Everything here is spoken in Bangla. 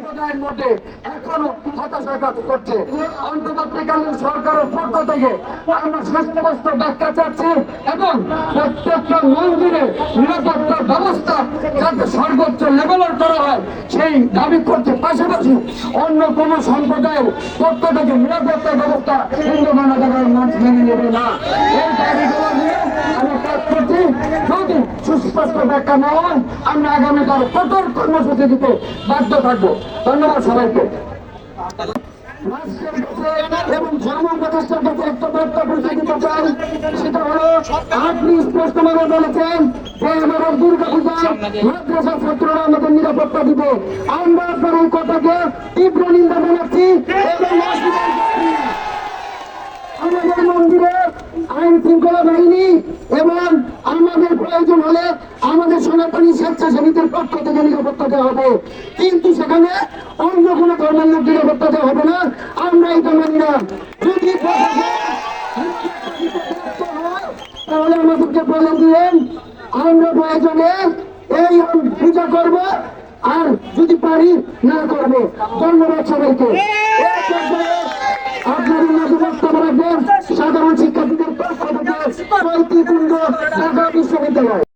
সম্প্রদায়ের মধ্যে এখনো হতাশা কাজ করছে। অন্তর্বর্তীকালীন সরকারের পক্ষ থেকে আমরা সুস্পষ্ট ব্যাখ্যা চাচ্ছি এবং প্রত্যেকটা মন্দিরে নিরাপত্তার ব্যবস্থা যাতে সর্বোচ্চ লেভেলের করা হয় সেই দাবি করতে, পাশাপাশি অন্য কোন সম্প্রদায়ের পক্ষ থেকে নিরাপত্তার ব্যবস্থা হিন্দু মানবাধিকার মঞ্চ মেনে নেবে না। এই দাবিগুলো নিয়ে আমি কাজ করছি। যদি সুস্পষ্ট ব্যাখ্যা না হয় আমরা আগামীকাল কঠোর কর্মসূচি দিতে বাধ্য থাকবো। ধন্যবাদ সবাইকে। এবং ধর্ম প্রতিষ্ঠার কাছে একটা বার্তা পৌঁছে দিতে চাই, সেটা হলো আপনি স্পষ্টভাবে বলেছেন যে আমাদের দুর্গা পূজা মাদ্রাসা ছাত্ররা আমাদের নিরাপত্তা দিবে। আমরা আপনার এই কথাকে তীব্র নিন্দা জানাচ্ছি এবং আমাদের মন্দিরে আইন শৃঙ্খলা বাহিনী এবং আমাদের প্রয়োজন হলে আমাদের সনাতনী স্বেচ্ছাসেবীদের পক্ষ থেকে নিরাপত্তা দেওয়া হবে, কিন্তু সেখানে অন্য কোনো ধর্মের লোক নিরাপত্তা দেওয়া হবে না। আমরা এটা মানি না। যদি তাহলে আমাদেরকে বলে দিলেন, আমরা প্রয়োজনে এই পূজা করব, আর যদি পারি না করবো। ধন্যবাদ সবাইকে। আপনাদের মাঝে বক্তব্য রাখবেন সাধারণ শিক্ষার্থীদের পক্ষ থেকে ঢাকা বিশ্ববিদ্যালয়।